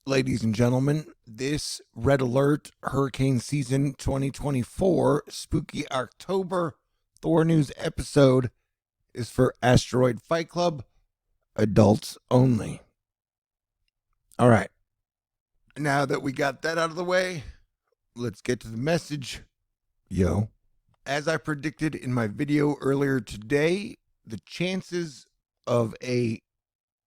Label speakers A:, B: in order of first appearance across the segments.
A: Ladies and gentlemen, this Red Alert Hurricane Season 2024 Spooky October Thor News episode is for Asteroid Fight Club, adults only. All right, now that we got that out of the way, let's get to the message. Yo. As I predicted in my video earlier today, the chances of a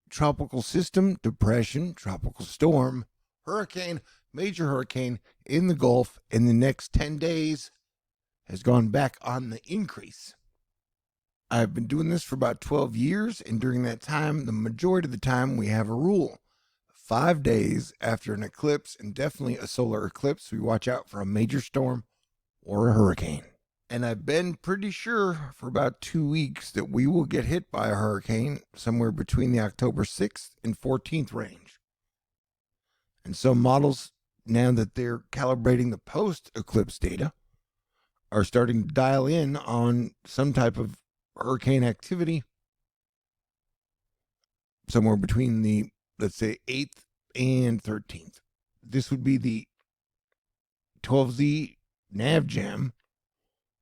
A: tropical system, depression, tropical storm, hurricane, major hurricane in the Gulf in the next 10 days has gone back on the increase. I've been doing this for about 12 years, and during that time, the majority of the time, we have a rule. 5 days after an eclipse, and definitely a solar eclipse, we watch out for a major storm or a hurricane. And I've been pretty sure for about 2 weeks that we will get hit by a hurricane somewhere between the October 6th and 14th range. And some models, now that they're calibrating the post-eclipse data, are starting to dial in on some type of hurricane activity somewhere between the, let's say, 8th and 13th. This would be the 12Z nav jam,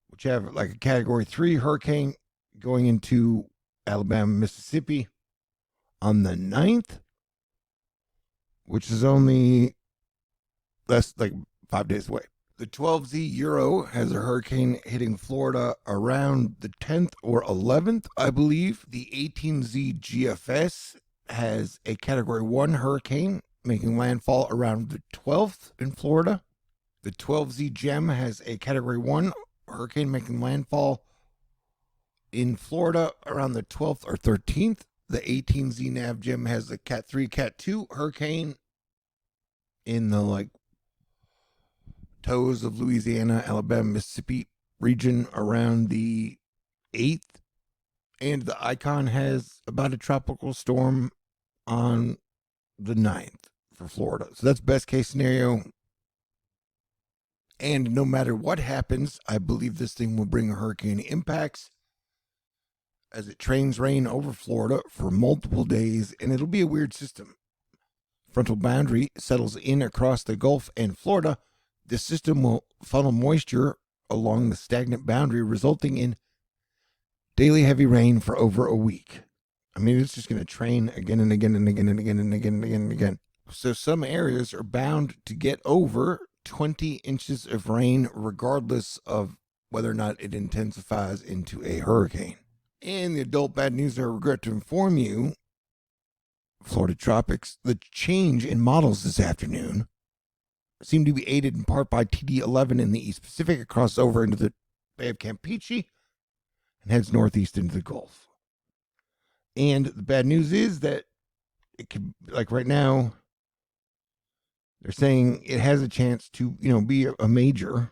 A: which have like a category 3 hurricane going into Alabama, Mississippi on the 9th, which is only less like 5 days away. The 12Z Euro has a hurricane hitting Florida around the 10th or 11th, I believe. The 18Z GFS has a category 1 hurricane making landfall around the 12th in Florida. The 12Z Gem has a category 1 hurricane making landfall in Florida around the 12th or 13th. The 18Z Nav Gem has a Cat 3, Cat 2 hurricane in the toes of Louisiana, Alabama, Mississippi region around the 8th. And the Icon has about a tropical storm on the 9th for Florida. So that's best case scenario. And no matter what happens, I believe this thing will bring hurricane impacts as it trains rain over Florida for multiple days, and it'll be a weird system. Frontal boundary settles in across the Gulf and Florida. This system will funnel moisture along the stagnant boundary, resulting in daily heavy rain for over a week. I mean, it's just going to train again and again and again and again and again and again and again. So some areas are bound to get over 20 inches of rain, regardless of whether or not it intensifies into a hurricane. In the adult bad news, I regret to inform you, Florida tropics, the change in models this afternoon seem to be aided in part by TD11 in the East Pacific. It crosses over into the Bay of Campeche and heads northeast into the Gulf. And the bad news is that it could, like right now, they're saying it has a chance to, be a major.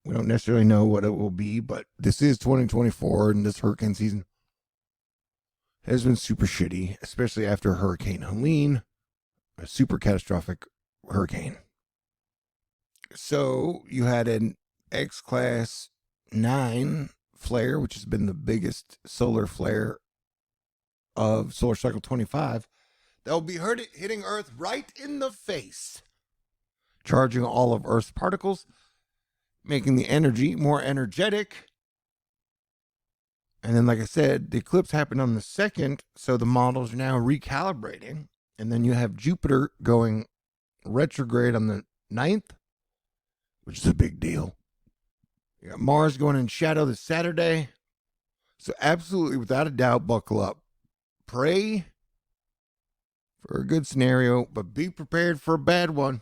A: We don't necessarily know what it will be, but this is 2024, and this hurricane season has been super shitty, especially after Hurricane Helene, a super catastrophic hurricane. So you had an X-Class 9 flare, which has been the biggest solar flare of Solar Cycle 25, that will be hitting Earth right in the face, charging all of Earth's particles, making the energy more energetic. And then, like I said, the eclipse happened on the 2nd, so the models are now recalibrating. And then you have Jupiter going retrograde on the 9th, which is a big deal. You got Mars going in shadow this Saturday. So absolutely, without a doubt, buckle up. Pray for a good scenario, but be prepared for a bad one.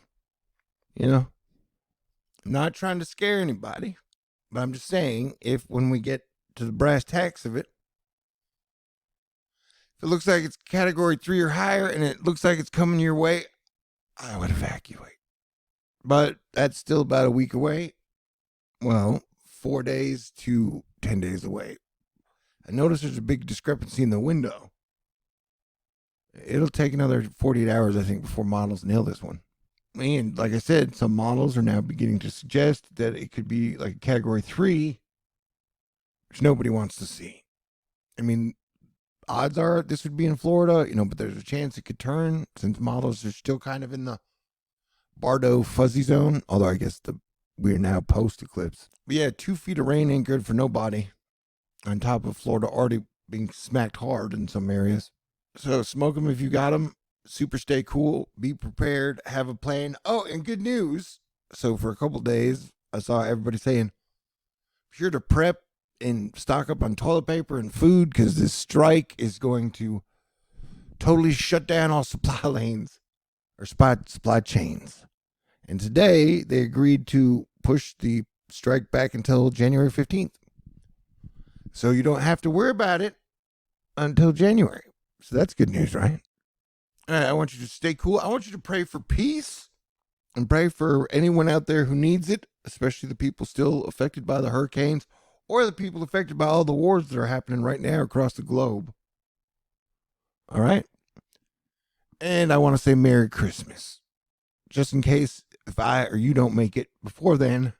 A: I'm not trying to scare anybody, but I'm just saying, if when we get to the brass tacks of it, if it looks like it's category 3 or higher and it looks like it's coming your way, I would evacuate. But that's still about a week away. Well, 4 days to 10 days away. I notice there's a big discrepancy in the window. It'll take another 48 hours, I think, before models nail this one. And like I said, some models are now beginning to suggest that it could be like a category 3, which nobody wants to see. I mean, odds are this would be in Florida, but there's a chance it could turn since models are still kind of in the Bardo fuzzy zone. Although I guess we're now post eclipse. But yeah, 2 feet of rain ain't good for nobody. On top of Florida already being smacked hard in some areas. So smoke them if you got them. Super stay cool. Be prepared. Have a plan. Oh, and good news. So for a couple days, I saw everybody saying, be sure to prep and stock up on toilet paper and food because this strike is going to totally shut down all supply lanes or supply chains. And today they agreed to push the strike back until January 15th. So you don't have to worry about it until January. So that's good news, right? I want you to stay cool. I want you to pray for peace and pray for anyone out there who needs it, especially the people still affected by the hurricanes or the people affected by all the wars that are happening right now across the globe. All right? And I want to say Merry Christmas. Just in case if I or you don't make it before then.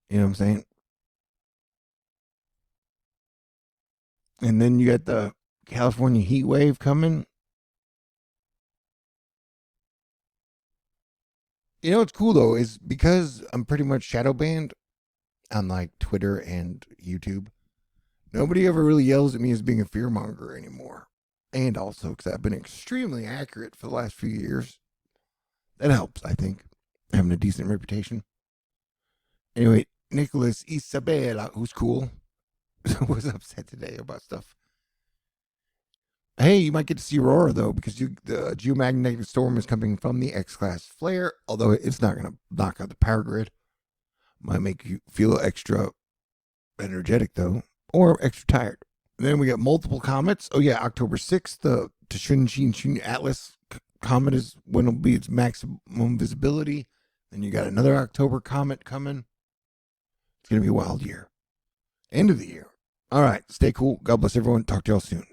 A: You know what I'm saying? And then you got the California heat wave coming. You know what's cool though is because I'm pretty much shadow banned on like Twitter and YouTube. Nobody ever really yells at me as being a fearmonger anymore. And also because I've been extremely accurate for the last few years. That helps, I think, having a decent reputation. Anyway, Nicholas Isabella, who's cool, was upset today about stuff. Hey, you might get to see Aurora, though, because the geomagnetic storm is coming from the X-class flare, although it's not going to knock out the power grid. Might make you feel extra energetic, though, or extra tired. And then we got multiple comets. Oh, yeah, October 6th, the Tashun Atlas comet is when it'll be its maximum visibility. Then you got another October comet coming. It's going to be a wild year. End of the year. All right, stay cool. God bless everyone. Talk to y'all soon.